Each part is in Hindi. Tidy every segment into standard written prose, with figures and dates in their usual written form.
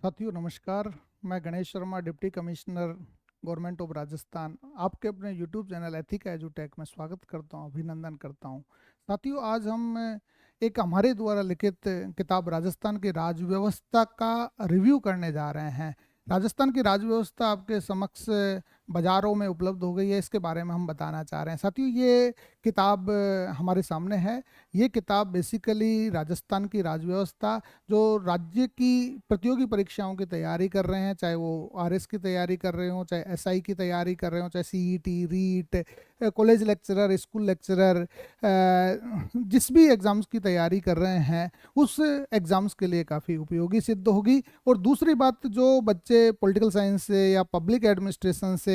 साथियों नमस्कार। मैं Ganesh Sharma, deputy commissioner government of Rajasthan, आपके अपने यूट्यूब चैनल एथिका एजुटेक में स्वागत करता हूं, अभिनंदन करता हूं। साथियों, आज हम एक हमारे द्वारा लिखित किताब राजस्थान की राज व्यवस्था का रिव्यू करने जा रहे हैं। राजस्थान की राज व्यवस्था आपके समक्ष बाज़ारों में उपलब्ध हो गई है, इसके बारे में हम बताना चाह रहे हैं। साथियों, ये किताब हमारे सामने है। ये किताब बेसिकली राजस्थान की राज व्यवस्था, जो राज्य की प्रतियोगी परीक्षाओं की तैयारी कर रहे हैं, चाहे वो आरएस की तैयारी कर रहे हो, चाहे एसआई की तैयारी कर रहे हो, चाहे CET, REET, college lecturer, school lecturer, जिस भी एग्ज़ाम्स की तैयारी कर रहे हैं, उस एग्ज़ाम्स के लिए काफ़ी उपयोगी सिद्ध होगी। और दूसरी बात, जो बच्चे पॉलिटिकल साइंस से या पब्लिक एडमिनिस्ट्रेशन से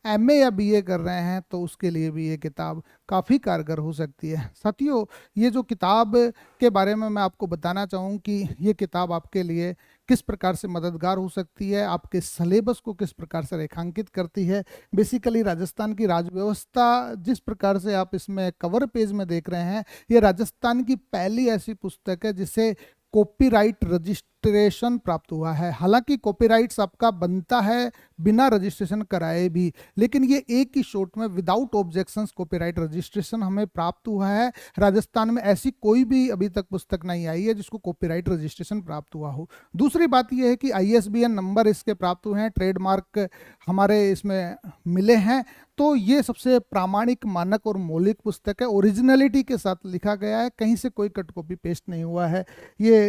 एमए या बीए कर रहे हैं, तो उसके लिए भी ये किताब काफ़ी कारगर हो सकती है। साथियों, ये जो किताब के बारे में मैं आपको बताना चाहूँ कि ये किताब आपके लिए किस प्रकार से मददगार हो सकती है, आपके सिलेबस को किस प्रकार से रेखांकित करती है। बेसिकली राजस्थान की राज व्यवस्था, जिस प्रकार से आप इसमें कवर पेज में देख रहे हैं, ये राजस्थान की पहली ऐसी पुस्तक है जिसे कॉपीराइट रजिस्ट्रेशन प्राप्त हुआ है। हालांकि कॉपीराइट्स आपका बनता है बिना रजिस्ट्रेशन कराए भी, लेकिन ये एक ही शॉट में विदाउट ऑब्जेक्शंस कॉपीराइट रजिस्ट्रेशन हमें प्राप्त हुआ है। राजस्थान में ऐसी कोई भी अभी तक पुस्तक नहीं आई है जिसको कॉपीराइट रजिस्ट्रेशन प्राप्त हुआ हो। दूसरी बात यह है कि आईएसबीएन नंबर इसके प्राप्त हुए हैं, ट्रेडमार्क हमारे इसमें मिले हैं। तो ये सबसे प्रामाणिक, मानक और मौलिक पुस्तक है। ओरिजिनलिटी के साथ लिखा गया है, कहीं से कोई कट कॉपी पेस्ट नहीं हुआ है। ये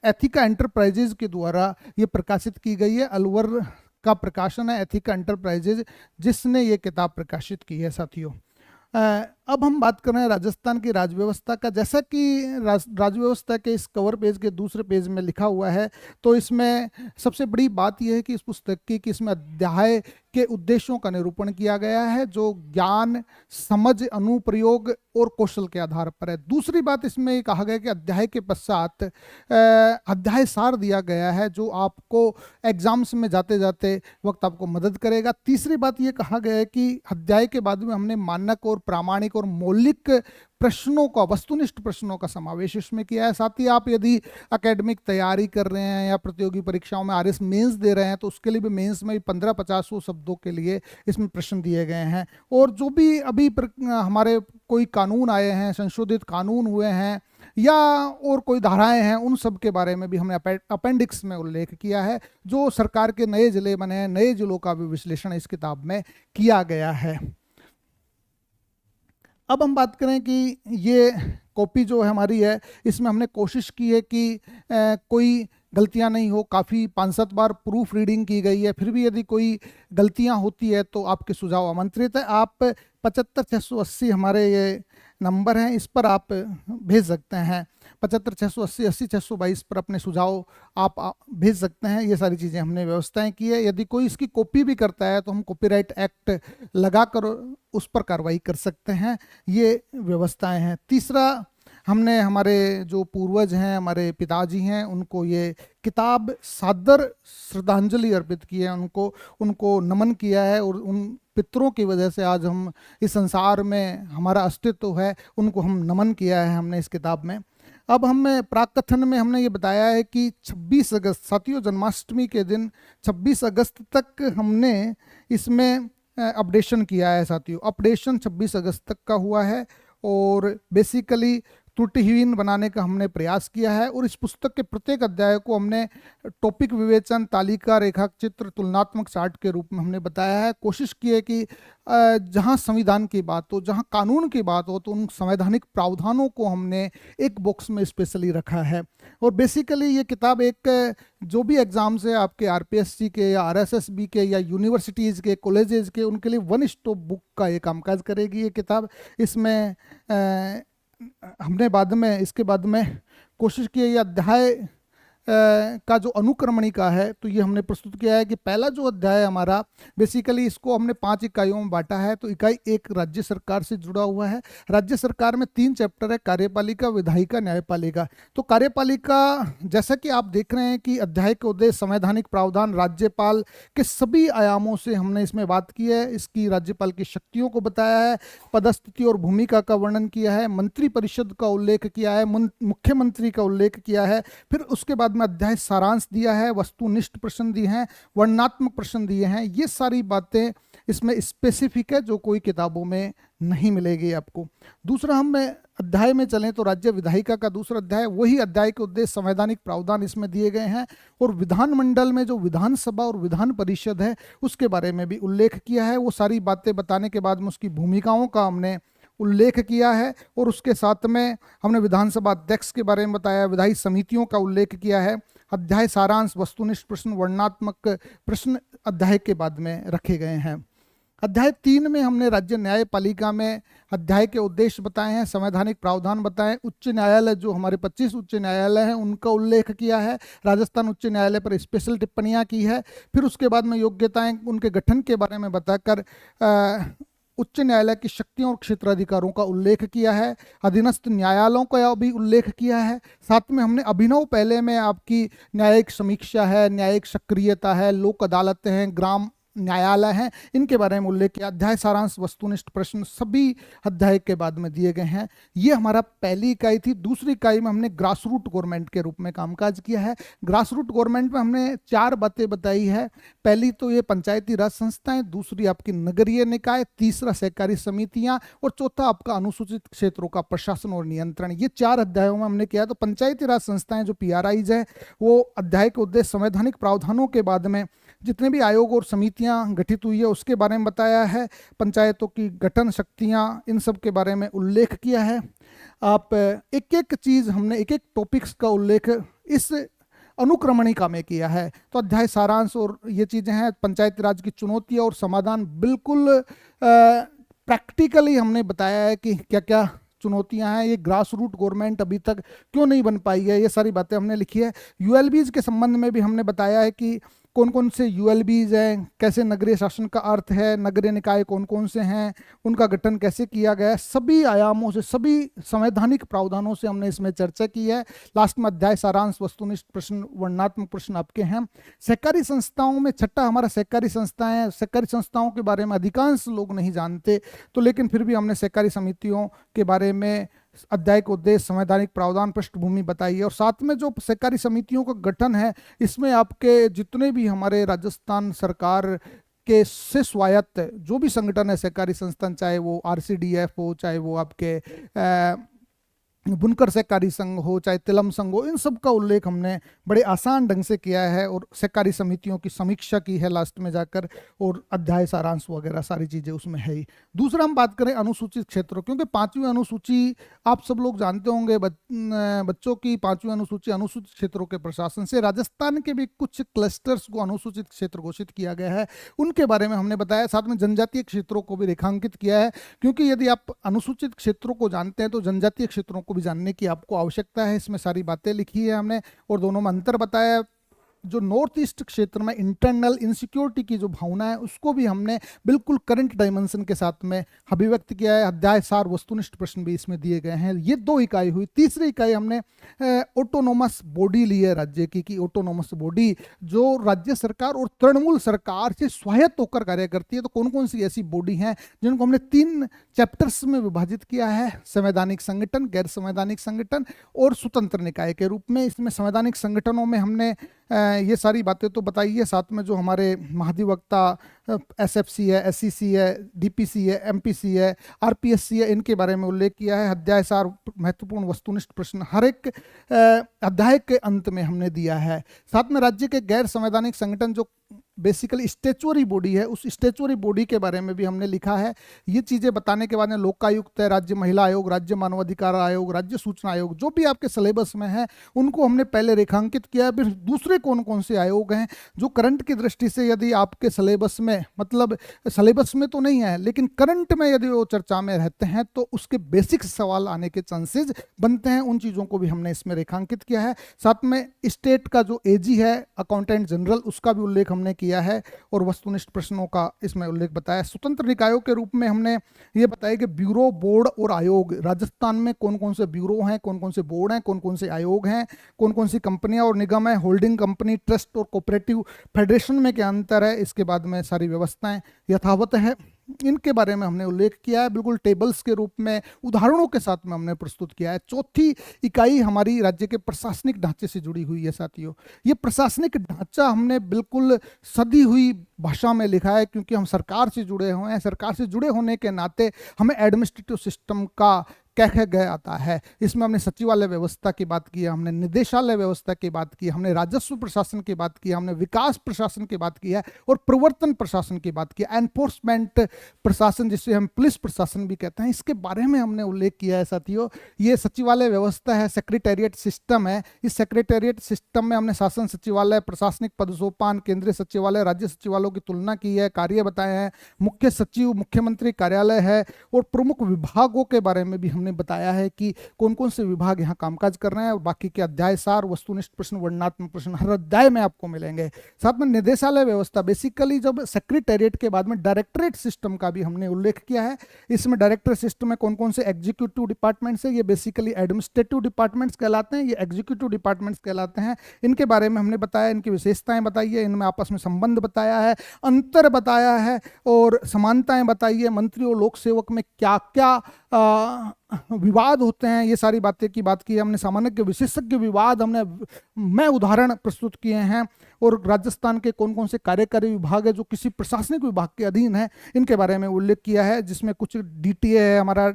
एथिका एंटरप्राइजेज के द्वारा ये प्रकाशित की गई है। अलवर का प्रकाशन है एथिका एंटरप्राइजेज, जिसने ये किताब प्रकाशित की है। साथियों, अब हम बात कर रहे हैं राजस्थान की राज व्यवस्था का। जैसा कि राज व्यवस्था के इस कवर पेज के दूसरे पेज में लिखा हुआ है, तो इसमें सबसे बड़ी बात यह है कि इस पुस्तक की कि इसमें अध्याय के उद्देश्यों का निरूपण किया गया है, जो ज्ञान, समझ, अनुप्रयोग और कौशल के आधार पर है। दूसरी बात, इसमें ये कहा गया कि अध्याय के पश्चात अध्याय सार दिया गया है, जो आपको एग्जाम्स में जाते जाते वक्त आपको मदद करेगा। तीसरी बात ये कहा गया है कि अध्याय के बाद में हमने मानक और प्रामाणिक और मौलिक प्रश्नों का, वस्तुनिष्ठ प्रश्नों का समावेश इसमें किया है। साथ ही आप यदि एकेडमिक तैयारी कर रहे हैं या प्रतियोगी परीक्षाओं में आरएस मेंस दे रहे हैं, तो उसके लिए भी मेंस में 15-50 शब्दों के लिए इसमें प्रश्न दिए गए हैं। और जो भी अभी हमारे कोई कानून आए हैं, संशोधित कानून हुए हैं या और कोई धाराएं हैं, उन सब के बारे में भी हमने अपेंडिक्स में उल्लेख किया है। जो सरकार के नए जिले बने हैं, नए जिलों का भी विश्लेषण इस किताब में किया गया है। अब हम बात करें कि ये कॉपी जो है हमारी है, इसमें हमने कोशिश की है कि कोई गलतियां नहीं हो। काफ़ी 5-7 बार प्रूफ रीडिंग की गई है, फिर भी यदि कोई गलतियां होती है तो आपके सुझाव आमंत्रित है। आप 75-680 हमारे ये नंबर हैं, इस पर आप भेज सकते हैं। 75-680-80-622 पर अपने सुझाव आप भेज सकते हैं। ये सारी चीज़ें हमने व्यवस्थाएं की है। यदि कोई इसकी कॉपी भी करता है तो हम कॉपीराइट एक्ट लगाकर उस पर कार्रवाई कर सकते हैं। ये व्यवस्थाएं हैं। तीसरा, हमने हमारे जो पूर्वज हैं, हमारे पिताजी हैं, उनको ये किताब सादर श्रद्धांजलि अर्पित की है, उनको नमन किया है। और उन पितरों की वजह से आज हम इस संसार में हमारा अस्तित्व है, उनको हम नमन किया है हमने इस किताब में। अब हमें प्राक कथन में हमने ये बताया है कि 26 अगस्त, साथियों जन्माष्टमी के दिन 26 अगस्त तक हमने इसमें अपडेशन किया है। साथियों, अपडेशन 26 अगस्त तक का हुआ है और बेसिकली त्रुटिहीन बनाने का हमने प्रयास किया है। और इस पुस्तक के प्रत्येक अध्याय को हमने टॉपिक विवेचन, तालिका, रेखा चित्र, तुलनात्मक चार्ट के रूप में हमने बताया है। कोशिश की है कि जहां संविधान की बात हो, जहां कानून की बात हो, तो उन संवैधानिक प्रावधानों को हमने एक बॉक्स में स्पेशली रखा है। और बेसिकली ये किताब एक जो भी एग्जाम्स है आपके आरपीएससी के या आरएसएसबी के या यूनिवर्सिटीज़ के, कॉलेजेस के, उनके लिए वन स्टॉप बुक का ये कामकाज करेगी ये किताब। इसमें हमने इसके बाद में कोशिश की है ये अध्याय का जो अनुक्रमणिका है, तो ये हमने प्रस्तुत किया है कि पहला जो अध्याय हमारा, बेसिकली इसको हमने 5 इकाइयों में बांटा है। तो इकाई 1 राज्य सरकार से जुड़ा हुआ है। राज्य सरकार में 3 चैप्टर है, कार्यपालिका, विधायिका, न्यायपालिका। तो कार्यपालिका, जैसा कि आप देख रहे हैं कि अध्याय के उद्देश्य, संवैधानिक प्रावधान, राज्यपाल के सभी आयामों से हमने इसमें बात की है। इसकी राज्यपाल की शक्तियों को बताया है, पदस्थिति और भूमिका का वर्णन किया है, मंत्री परिषद का उल्लेख किया है, मुख्यमंत्री का उल्लेख किया है। फिर उसके बाद में अध्याय सारांश दिया है, वस्तुनिष्ठ प्रश्न दिए हैं, वर्णनात्मक प्रश्न दिए हैं। ये सारी बातें इसमें स्पेसिफिक है जो कोई किताबों में नहीं मिलेगी आपको। दूसरा हम अध्याय में चलें तो राज्य विधायिका का दूसरा अध्याय, वही अध्याय के उद्देश्य संवैधानिक प्रावधान इसमें दिए गए हैं, और विधानमंडल में जो विधानसभा और विधान परिषद है उसके बारे में भी उल्लेख किया है। वो सारी बातें बताने के बाद में उसकी भूमिकाओं का हमने उल्लेख किया है, और उसके साथ में हमने विधानसभा अध्यक्ष के बारे में बताया, विधायी समितियों का उल्लेख किया है। अध्याय सारांश, वस्तुनिष्ठ प्रश्न, वर्णनात्मक प्रश्न अध्याय के बाद में रखे गए हैं। अध्याय 3 में हमने राज्य न्यायपालिका में अध्याय के उद्देश्य बताए हैं, संवैधानिक प्रावधान बताए, उच्च न्यायालय जो हमारे 25 उच्च न्यायालय हैं उनका उल्लेख किया है, राजस्थान उच्च न्यायालय पर स्पेशल टिप्पणियां की है। फिर उसके बाद में योग्यताएं, उनके गठन के बारे में बताकर उच्च न्यायालय की शक्तियों और क्षेत्राधिकारों का उल्लेख किया है, अधीनस्थ न्यायालयों का भी उल्लेख किया है। साथ में हमने अभिनव पहले में आपकी न्यायिक समीक्षा है, न्यायिक सक्रियता है, लोक अदालतें हैं, ग्राम न्यायालय हैं, इनके बारे में उल्लेख किया। अध्याय सारांश, वस्तुनिष्ठ प्रश्न सभी अध्याय के बाद में दिए गए हैं। ये हमारा पहली इकाई थी। दूसरी इकाई में हमने ग्रास रूट गवर्नमेंट के रूप में कामकाज किया है। ग्रास रूट गवर्नमेंट में हमने 4 बातें बताई है। पहली तो ये पंचायती राज संस्थाएं, दूसरी आपकी नगरीय निकाय, तीसरा सहकारी समितियां, और चौथा आपका अनुसूचित क्षेत्रों का प्रशासन और नियंत्रण। ये 4 अध्यायों में हमने किया। तो पंचायती राज संस्थाएं जो PRIs है, वो अध्याय के उद्देश्य संवैधानिक प्रावधानों के बाद में जितने भी आयोग और समितियां गठित हुई है उसके बारे में बताया है। पंचायतों की गठन शक्तियां, इन सब के बारे में उल्लेख किया है। आप एक एक चीज़ हमने एक एक टॉपिक्स का उल्लेख इस अनुक्रमणिका में किया है। तो अध्याय सारांश और ये चीज़ें हैं, पंचायती राज की चुनौतियां और समाधान, बिल्कुल प्रैक्टिकली हमने बताया है कि क्या क्या चुनौतियां हैं, ये ग्रास रूट गवर्नमेंट अभी तक क्यों नहीं बन पाई है, ये सारी बातें हमने लिखी है। ULBs के संबंध में भी हमने बताया है कि कौन कौन से ULBs हैं, कैसे नगरीय शासन का अर्थ है, नगरीय निकाय कौन कौन से हैं, उनका गठन कैसे किया गया है, सभी आयामों से, सभी संवैधानिक प्रावधानों से हमने इसमें चर्चा की है। लास्ट में अध्याय सारांश, वस्तुनिष्ठ प्रश्न, वर्णनात्मक प्रश्न आपके हैं। सहकारी संस्थाओं में छठा हमारा सहकारी संस्थाएं। सहकारी संस्थाओं के बारे में अधिकांश लोग नहीं जानते, तो लेकिन फिर भी हमने सहकारी समितियों के बारे में अध्याय को उद्देश्य, संवैधानिक प्रावधान, पृष्ठभूमि बताई है। और साथ में जो सहकारी समितियों का गठन है, इसमें आपके जितने भी हमारे राजस्थान सरकार के से स्वायत्त जो भी संगठन है सहकारी संस्थान, चाहे वो RCDF हो, चाहे वो आपके बुनकर सहकारी संघ हो, चाहे तिलम संघ हो, इन सब का उल्लेख हमने बड़े आसान ढंग से किया है, और सहकारी समितियों की समीक्षा की है लास्ट में जाकर, और अध्याय सारांश वगैरह सारी चीज़ें उसमें है ही। दूसरा हम बात करें अनुसूचित क्षेत्रों, क्योंकि 5वीं अनुसूची आप सब लोग जानते होंगे, बच्चों की 5वीं अनुसूची अनुसूचित क्षेत्रों के प्रशासन से राजस्थान के भी कुछ क्लस्टर्स को अनुसूचित क्षेत्र घोषित किया गया है, उनके बारे में हमने बताया। साथ में जनजातीय क्षेत्रों को भी रेखांकित किया है, क्योंकि यदि आप अनुसूचित क्षेत्रों को जानते हैं तो जनजातीय क्षेत्रों को भी जानने की आपको आवश्यकता है। इसमें सारी बातें लिखी है हमने, और दोनों में अंतर बताया। जो नॉर्थ ईस्ट क्षेत्र में इंटरनल इनसिक्योरिटी की जो भावना है, उसको भी हमने बिल्कुल करंट डायमेंशन के साथ में अभिव्यक्त किया है। अध्याय सार, वस्तुनिष्ठ प्रश्न भी इसमें दिए गए हैं। ये 2 इकाई हुई। तीसरी इकाई हमने ऑटोनोमस बॉडी ली है राज्य की, कि ऑटोनोमस बॉडी जो राज्य सरकार और तृणमूल सरकार से स्वायत्त होकर कार्य करती है, तो कौन कौन सी ऐसी बॉडी हैं जिनको हमने 3 चैप्टर्स में विभाजित किया है। संवैधानिक संगठन, गैर संवैधानिक संगठन और स्वतंत्र निकाय के रूप में। इसमें संवैधानिक संगठनों में हमने ये सारी बातें तो बताई है। साथ में जो हमारे महाधिवक्ता SFC है, SCC है, DPC है, MPC है, RPSC है, इनके बारे में उल्लेख किया है। अध्याय सार, महत्वपूर्ण वस्तुनिष्ठ प्रश्न हर एक अध्याय के अंत में हमने दिया है। साथ में राज्य के गैर संवैधानिक संगठन जो बेसिकली स्टेचुअरी बॉडी है, उस स्टेचुअरी बॉडी के बारे में भी हमने लिखा है। ये चीज़ें बताने के बाद में लोकायुक्त है, राज्य महिला आयोग, राज्य मानवाधिकार आयोग, राज्य सूचना आयोग, जो भी आपके सिलेबस में है उनको हमने पहले रेखांकित किया है। फिर दूसरे कौन कौन से आयोग हैं जो करंट की दृष्टि से यदि आपके सिलेबस में, मतलब सिलेबस में तो नहीं है लेकिन करंट में यदि वो चर्चा में रहते हैं तो उसके बेसिक सवाल आने के चांसेस बनते हैं, उन चीज़ों को भी हमने इसमें रेखांकित किया है। साथ में स्टेट का जो AG है, अकाउंटेंट जनरल, उसका भी उल्लेख हमने किया है, और वस्तुनिष्ठ प्रश्नों का इसमें उल्लेख बताया। स्वतंत्र निकायों के रूप में हमने ये बताया कि ब्यूरो, बोर्ड और आयोग, राजस्थान में कौन कौन से ब्यूरो हैं, कौन कौन से बोर्ड हैं, कौन कौन से आयोग हैं, कौन कौन सी कंपनियां और निगम है, होल्डिंग कंपनी, ट्रस्ट और कोऑपरेटिव फेडरेशन में क्या अंतर है, इसके बाद में सारी व्यवस्थाएं यथावत है। इनके बारे में हमने उल्लेख किया है, बिल्कुल टेबल्स के रूप में, उदाहरणों के साथ में हमने प्रस्तुत किया है। चौथी इकाई हमारी राज्य के प्रशासनिक ढांचे से जुड़ी हुई है साथियों। ये प्रशासनिक ढांचा हमने बिल्कुल सदी हुई भाषा में लिखा है, क्योंकि हम सरकार से जुड़े हुए हैं। सरकार से जुड़े होने के नाते हमें एडमिनिस्ट्रेटिव सिस्टम का कह गए आता है। इसमें हमने सचिवालय व्यवस्था की बात की, हमने निदेशालय व्यवस्था की बात की, हमने राजस्व प्रशासन की बात की, हमने विकास प्रशासन की बात की है और प्रवर्तन प्रशासन की बात की। एनफोर्समेंट प्रशासन, जिसे हम पुलिस प्रशासन भी कहते हैं, इसके बारे में हमने उल्लेख किया है साथियों। ये सचिवालय व्यवस्था है, सेक्रेटेरिएट सिस्टम है। इस सेक्रेटेरिएट सिस्टम में हमने शासन सचिवालय, प्रशासनिक पदसोपान, केंद्रीय सचिवालय, राज्य सचिवालयों की तुलना की है, कार्य बताए हैं। मुख्य सचिव मुख्यमंत्री कार्यालय है और प्रमुख विभागों के बारे में भी हमने बताया है कि कौन कौन से विभाग यहाँ कामकाज कर रहे हैं, और बाकी के अध्याय सार, वस्तुनिष्ठ प्रश्न, वर्णनात्मक प्रश्न हर अध्याय में आपको मिलेंगे। साथ में निदेशालय व्यवस्था, बेसिकली जब सेक्रेटेरिएट के बाद में डायरेक्टरेट सिस्टम का भी हमने उल्लेख किया है। इसमें डायरेक्टरेट सिस्टम में कौन कौन से एग्जीक्यूटिव डिपार्टमेंट्स है, ये बेसिकली एडमिनिस्ट्रेटिव डिपार्टमेंट्स कहलाते हैं, ये एग्जीक्यूटिव डिपार्टमेंट्स कहलाते हैं। इनके बारे में हमने बताया, इनकी विशेषताएं बताई है, इनमें आपस में संबंध बताया है, अंतर बताया है और समानताएं बताई है। मंत्री और लोक सेवक में क्या क्या विवाद होते हैं, ये सारी बातें की बात की है हमने। सामान्य विशेषज्ञ विवाद मैं उदाहरण प्रस्तुत किए हैं। और राजस्थान के कौन कौन से कार्यकारी विभाग है जो किसी प्रशासनिक विभाग के अधीन है, इनके बारे में उल्लेख किया है, जिसमें कुछ डीटीए है, हमारा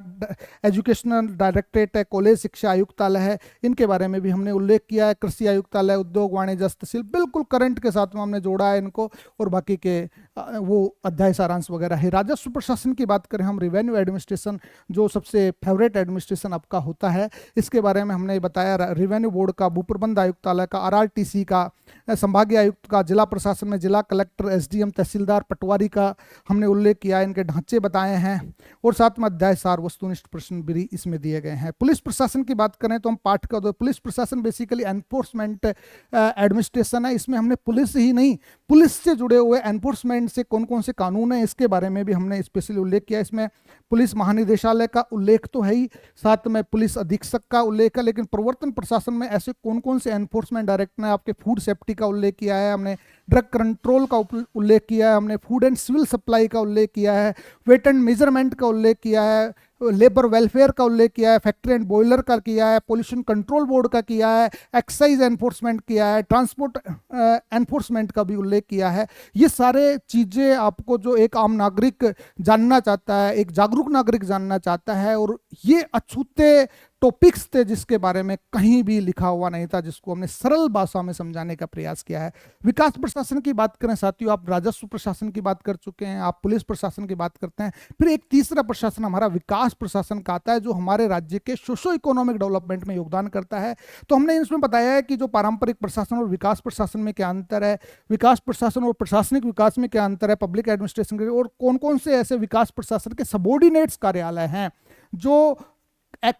एजुकेशनल डायरेक्टरेट है, कॉलेज शिक्षा आयुक्तालय है, इनके बारे में भी हमने उल्लेख किया है। कृषि आयुक्तालय, उद्योग वाणिज्य हस्तशिल्प, बिल्कुल करंट के साथ में हमने जोड़ा है इनको, और बाकी के वो अध्याय सारांश वगैरह है। राजस्व प्रशासन की बात करें हम, रेवेन्यू एडमिनिस्ट्रेशन जो सबसे फेवरेट एडमिनिस्ट्रेशन आपका होता है, इसके बारे में हमने बताया। रेवेन्यू बोर्ड का, भूप्रबंध आयुक्तालय का, आरआरटीसी का, संभागीय आयुक्त का, जिला प्रशासन में जिला कलेक्टर, एसडीएम, तहसीलदार, पटवारी का हमने उल्लेख किया, इनके ढांचे बताए हैं। और साथ में अध्याय सार, वस्तुनिष्ठ प्रश्न भी इसमें दिए गए हैं। पुलिस प्रशासन की बात करें तो हम पाठ का दो, पुलिस प्रशासन बेसिकली एनफोर्समेंट एडमिनिस्ट्रेशन है। इसमें हमने पुलिस ही नहीं, पुलिस से जुड़े हुए एनफोर्समेंट से कौन कौन से कानून है, इसके बारे में भी हमने स्पेशली उल्लेख किया। इसमें पुलिस महानिदेशालय का उल्लेख तो है ही, साथ में पुलिस अधीक्षक का उल्लेख है, लेकिन प्रवर्तन प्रशासन में ऐसे कौन कौन से एनफोर्समेंट डायरेक्टर हैं, आपके फूड सेफ्टी का उल्लेख किया है हमने, ड्रग कंट्रोल का उल्लेख किया है हमने, फूड एंड सिविल सप्लाई का उल्लेख किया है, वेट एंड मेजरमेंट का उल्लेख किया है, लेबर वेलफेयर का उल्लेख किया है, फैक्ट्री एंड बॉयलर का किया है, पोल्यूशन कंट्रोल बोर्ड का किया है, एक्साइज एनफोर्समेंट किया है, ट्रांसपोर्ट एनफोर्समेंट का भी उल्लेख किया है। ये सारे चीज़ें आपको जो एक आम नागरिक जानना चाहता है, एक जागरूक नागरिक जानना चाहता है, और ये अछूते टॉपिक्स थे जिसके बारे में कहीं भी लिखा हुआ नहीं था, जिसको हमने सरल भाषा में समझाने का प्रयास किया है। विकास प्रशासन की बात करें साथियों, आप राजस्व प्रशासन की बात कर चुके हैं, आप पुलिस प्रशासन की बात करते हैं, फिर एक तीसरा प्रशासन हमारा विकास प्रशासन का आता है, जो हमारे राज्य के सोशो इकोनॉमिक डेवलपमेंट में योगदान करता है। तो हमने इसमें बताया है कि जो पारंपरिक प्रशासन और विकास प्रशासन में क्या अंतर है, विकास प्रशासन और प्रशासनिक विकास में क्या अंतर है, पब्लिक एडमिनिस्ट्रेशन के, और कौन कौन से ऐसे विकास प्रशासन के सबॉर्डिनेट्स कार्यालय हैं जो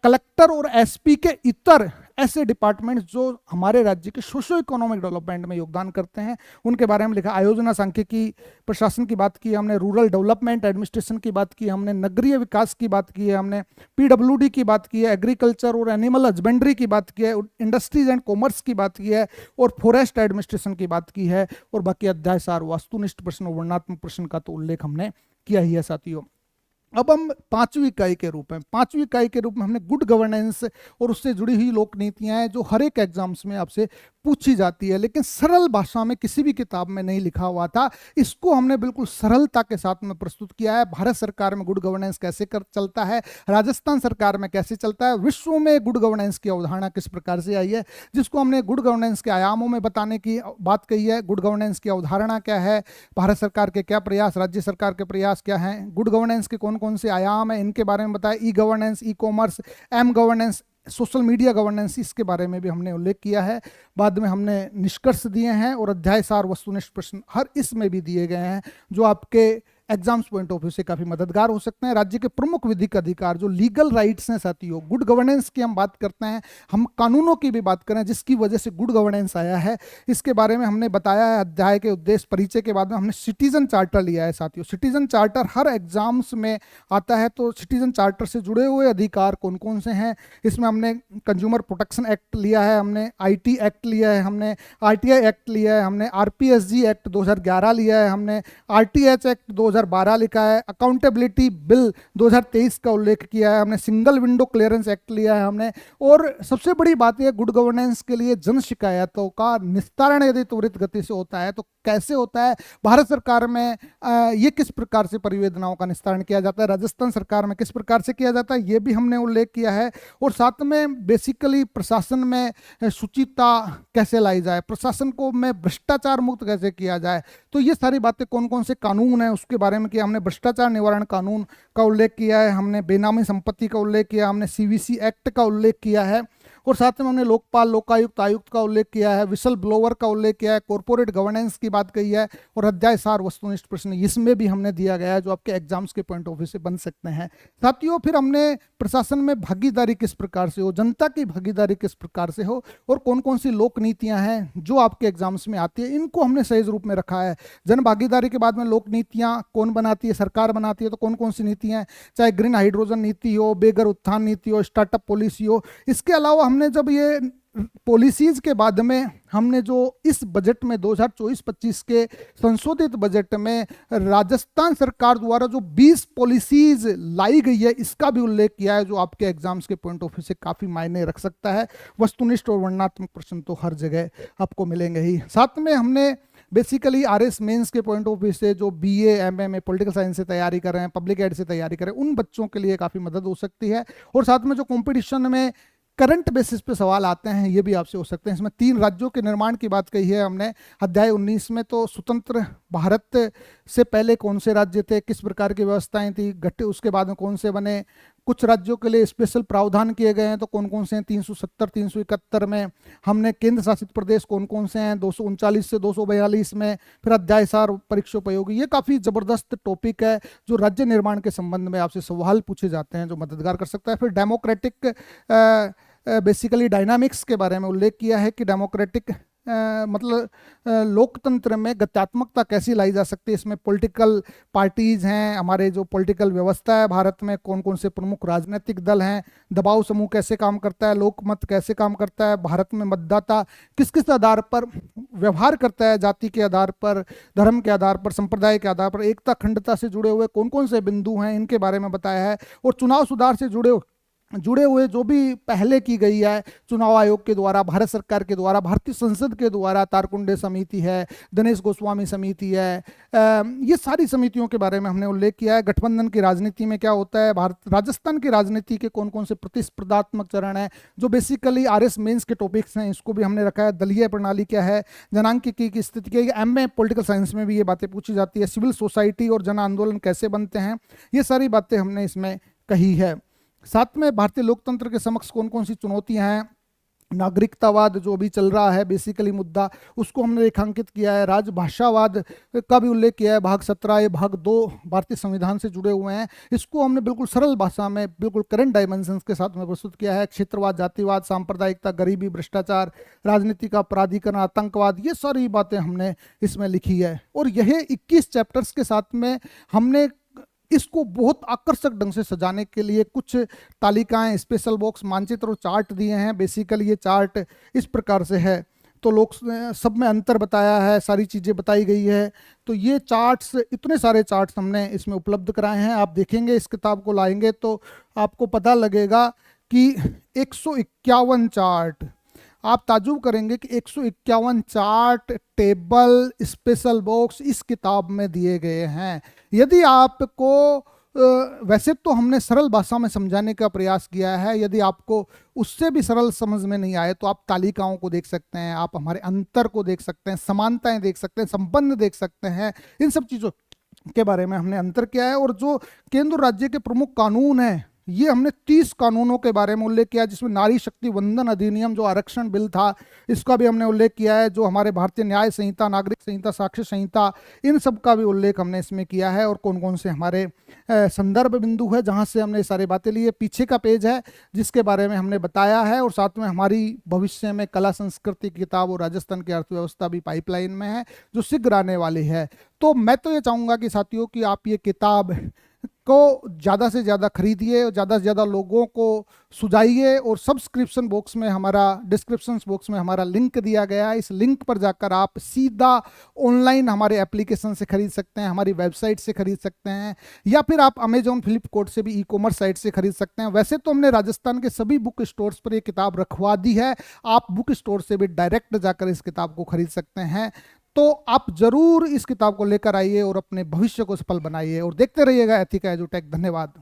कलेक्टर और एसपी के इतर ऐसे डिपार्टमेंट्स जो हमारे राज्य के सोशो इकोनॉमिक डेवलपमेंट में योगदान करते हैं, उनके बारे में लिखा। आयोजना सांख्यिकी प्रशासन की बात की हमने, रूरल डेवलपमेंट एडमिनिस्ट्रेशन की बात की हमने, नगरीय विकास की बात की है हमने, पीडब्ल्यूडी की बात की है, एग्रीकल्चर और एनिमल हस्बेंड्री की बात की है, इंडस्ट्रीज एंड कॉमर्स की बात की है, और फॉरेस्ट एडमिनिस्ट्रेशन की बात की है, और बाकी अध्याय सार, वस्तुनिष्ठ प्रश्न और वर्णनात्मक प्रश्न का तो उल्लेख हमने किया ही है साथियों। अब हम पांचवी इकाई के रूप में हमने गुड गवर्नेंस और उससे जुड़ी हुई लोक नीतियां हैं, जो हर एक एग्जाम्स में आपसे पूछी जाती है, लेकिन सरल भाषा में किसी भी किताब में नहीं लिखा हुआ था। इसको हमने बिल्कुल सरलता के साथ में प्रस्तुत किया है। भारत सरकार में गुड गवर्नेंस कैसे चलता है, राजस्थान सरकार में कैसे चलता है, विश्व में गुड गवर्नेंस की अवधारणा किस प्रकार से आई है, जिसको हमने गुड गवर्नेंस के आयामों में बताने की बात कही है। गुड गवर्नेंस की अवधारणा क्या है, भारत सरकार के क्या प्रयास, राज्य सरकार के प्रयास क्या हैं, गुड गवर्नेंस के कौन कौन से आयाम है, इनके बारे में बताया। E governance, e commerce, m governance, social media governance, इसके बारे में भी हमने उल्लेख किया है। बाद में हमने निष्कर्ष दिए हैं और अध्याय सार, वस्तुनिष्ठ प्रश्न हर इसमें भी दिए गए हैं, जो आपके एग्जाम्स पॉइंट ऑफ व्यू से काफी मददगार हो सकते हैं। राज्य के प्रमुख विधिक अधिकार, जो लीगल राइट्स हैं साथियों, गुड गवर्नेंस की हम बात करते हैं, हम कानूनों की भी बात करें जिसकी वजह से गुड गवर्नेंस आया है, इसके बारे में हमने बताया है। अध्याय के उद्देश्य परिचय के बाद में हमने सिटीजन चार्टर लिया है साथियों। सिटीजन चार्टर हर एग्जाम्स में आता है, तो सिटीजन चार्टर से जुड़े हुए अधिकार कौन कौन से हैं, इसमें हमने कंज्यूमर प्रोटेक्शन एक्ट लिया है, हमने IT एक्ट लिया है, हमने RTI एक्ट लिया है, हमने RPSG एक्ट 2011 लिया है, हमने RTH एक्ट 2012 लिखा है, अकाउंटेबिलिटी बिल 2023 का उल्लेख किया है हमने, सिंगल विंडो क्लियरेंस एक्ट लिया है हमने, और सबसे बड़ी बात यह गुड गवर्नेंस के लिए जन शिकायतों का निस्तारण यदि त्वरित गति से होता है तो कैसे होता है, भारत सरकार में ये किस प्रकार से परिवेदनाओं का निस्तारण किया जाता है, राजस्थान सरकार में किस प्रकार से किया जाता है, ये भी हमने उल्लेख किया है। और साथ में बेसिकली प्रशासन में शुचिता कैसे लाई जाए, प्रशासन को में भ्रष्टाचार मुक्त कैसे किया जाए, तो ये सारी बातें, कौन कौन से कानून है उसके बारे में किया हमने। भ्रष्टाचार निवारण कानून का उल्लेख किया है हमने, बेनामी संपत्ति का उल्लेख किया हमने, सीवीसी एक्ट का उल्लेख किया है, और साथ में हमने लोकपाल, लोकायुक्त, आयुक्त का उल्लेख किया है, विसल ब्लोवर का उल्लेख किया है, कॉर्पोरेट गवर्नेंस की बात कही है, और अध्याय सार वस्तुनिष्ठ प्रश्न इसमें भी हमने दिया गया है जो आपके एग्जाम्स के पॉइंट ऑफ व्यू से बन सकते हैं। साथियों, फिर हमने प्रशासन में भागीदारी किस प्रकार से हो, जनता की भागीदारी किस प्रकार से हो, और कौन कौन सी लोक नीतियां हैं जो आपके एग्जाम्स में आती है, इनको हमने सहज रूप में रखा है। जन भागीदारी के बाद में लोक नीतियां कौन बनाती है, सरकार बनाती है, तो कौन कौन सी नीतियां हैं, चाहे ग्रीन हाइड्रोजन नीति हो, बेघर उत्थान नीति हो, स्टार्टअप पॉलिसी हो। इसके अलावा हमने जब ये पॉलिसीज के बाद में हमने जो इस बजट में 2024-25 के संशोधित बजट में राजस्थान सरकार द्वारा जो 20 पॉलिसीज लाई गई है, इसका भी उल्लेख किया है जो आपके एग्जाम्स के पॉइंट ऑफ व्यू से काफी मायने रख सकता है। वस्तुनिष्ठ और वर्णनात्मक प्रश्न तो हर जगह आपको मिलेंगे ही। साथ में हमने बेसिकली आरएस मेंस के पॉइंट ऑफ व्यू से जो बीए एमए में पॉलिटिकल साइंस से तैयारी कर रहे हैं, पब्लिक एड से तैयारी कर रहे हैं, उन बच्चों के लिए काफी मदद हो सकती है। और साथ में जो कंपटीशन में करंट बेसिस पे सवाल आते हैं, ये भी आपसे हो सकते हैं। इसमें 3 राज्यों के निर्माण की बात कही है हमने अध्याय 19 में, तो स्वतंत्र भारत से पहले कौन से राज्य थे, किस प्रकार की व्यवस्थाएं थी, घटे उसके बाद में कौन से बने, कुछ राज्यों के लिए स्पेशल प्रावधान किए गए हैं तो कौन कौन से हैं, 370 371 में हमने केंद्र शासित प्रदेश कौन कौन से हैं 239 से 242 में, फिर अध्याय सार परीक्षोपयोगी। ये काफ़ी ज़बरदस्त टॉपिक है जो राज्य निर्माण के संबंध में आपसे सवाल पूछे जाते हैं, जो मददगार कर सकता है। फिर डेमोक्रेटिक बेसिकली डायनामिक्स के बारे में उल्लेख किया है कि डेमोक्रेटिक मतलब लोकतंत्र में गत्यात्मकता कैसी लाई जा सकती है। इसमें पॉलिटिकल पार्टीज हैं, हमारे जो पॉलिटिकल व्यवस्था है भारत में, कौन कौन से प्रमुख राजनीतिक दल हैं, दबाव समूह कैसे काम करता है, लोकमत कैसे काम करता है, भारत में मतदाता किस किस आधार पर व्यवहार करता है, जाति के आधार पर, धर्म के आधार पर, संप्रदाय के आधार पर, एकता अखंडता से जुड़े हुए कौन कौन से बिंदु हैं, इनके बारे में बताया है। और चुनाव सुधार से जुड़े हुए जो भी पहले की गई है चुनाव आयोग के द्वारा, भारत सरकार के द्वारा, भारतीय संसद के द्वारा, तारकुंडे समिति है, दिनेश गोस्वामी समिति है, ये सारी समितियों के बारे में हमने उल्लेख किया है। गठबंधन की राजनीति में क्या होता है, राजस्थान की राजनीति के कौन कौन से प्रतिस्पर्धात्मक चरण है, जो बेसिकली आरएस मेंस के टॉपिक्स हैं, इसको भी हमने रखा है। दलीय प्रणाली क्या है, जनांकिकी की स्थिति क्या है, एमए पॉलिटिकल साइंस में भी ये बातें पूछी जाती है। सिविल सोसाइटी और जन आंदोलन कैसे बनते हैं, ये सारी बातें हमने इसमें कही है। साथ में भारतीय लोकतंत्र के समक्ष कौन कौन सी चुनौतियां हैं, नागरिकतावाद जो अभी चल रहा है बेसिकली मुद्दा, उसको हमने रेखांकित किया है। राजभाषावाद का भी उल्लेख किया है, भाग 17, ये भाग 2 भारतीय संविधान से जुड़े हुए हैं, इसको हमने बिल्कुल सरल भाषा में बिल्कुल करंट डायमेंशंस के साथ में प्रस्तुत किया है। क्षेत्रवाद, जातिवाद, सांप्रदायिकता, गरीबी, भ्रष्टाचार, राजनीति का अपराधीकरण, आतंकवाद, ये सारी बातें हमने इसमें लिखी है। और यह 21 चैप्टर्स के साथ में हमने इसको बहुत आकर्षक ढंग से सजाने के लिए कुछ तालिकाएं, स्पेशल बॉक्स, मानचित्र और चार्ट दिए हैं। बेसिकली ये चार्ट इस प्रकार से है, तो लोग सब में अंतर बताया है, सारी चीज़ें बताई गई है। तो ये चार्ट्स, इतने सारे चार्ट्स हमने इसमें उपलब्ध कराए हैं। आप देखेंगे, इस किताब को लाएंगे तो आपको पता लगेगा कि 151 चार्ट, आप ताजुब करेंगे कि 151 चार्ट, टेबल, स्पेशल बॉक्स इस किताब में दिए गए हैं। यदि आपको वैसे तो हमने सरल भाषा में समझाने का प्रयास किया है, यदि आपको उससे भी सरल समझ में नहीं आए तो आप तालिकाओं को देख सकते हैं, आप हमारे अंतर को देख सकते हैं, समानताएं देख सकते हैं, संबंध देख सकते हैं। इन सब चीज़ों के बारे में हमने अंतर किया है। और जो केंद्र राज्य के प्रमुख कानून हैं, ये हमने 30 कानूनों के बारे में उल्लेख किया, जिसमें नारी शक्ति वंदन अधिनियम जो आरक्षण बिल था, इसका भी हमने उल्लेख किया है। जो हमारे भारतीय न्याय संहिता, नागरिक संहिता, साक्ष्य संहिता, इन सब का भी उल्लेख हमने इसमें किया है। और कौन कौन से हमारे संदर्भ बिंदु है जहाँ से हमने सारी बातें ली है। पीछे का पेज है जिसके बारे में हमने बताया है। और साथ में हमारी भविष्य में कला संस्कृति की किताब और राजस्थान की अर्थव्यवस्था भी पाइपलाइन में है, जो शीघ्र आने वाली है। तो मैं तो ये चाहूँगा कि साथियों कि आप ये किताब को ज़्यादा से ज़्यादा खरीदिए और ज़्यादा से ज़्यादा लोगों को सुझाइए। और सब्सक्रिप्शन बॉक्स में हमारा, डिस्क्रिप्शन बॉक्स में हमारा लिंक दिया गया है, इस लिंक पर जाकर आप सीधा ऑनलाइन हमारे एप्लीकेशन से खरीद सकते हैं, हमारी वेबसाइट से खरीद सकते हैं, या फिर आप अमेजोन फ्लिपकार्ट से भी, ई कॉमर्स साइट से खरीद सकते हैं। वैसे तो हमने राजस्थान के सभी बुक स्टोर्स पर ये किताब रखवा दी है, आप बुक स्टोर से भी डायरेक्ट जाकर इस किताब को खरीद सकते हैं। तो आप जरूर इस किताब को लेकर आइए और अपने भविष्य को सफल बनाइए, और देखते रहिएगा एथिका एजुटेक। धन्यवाद।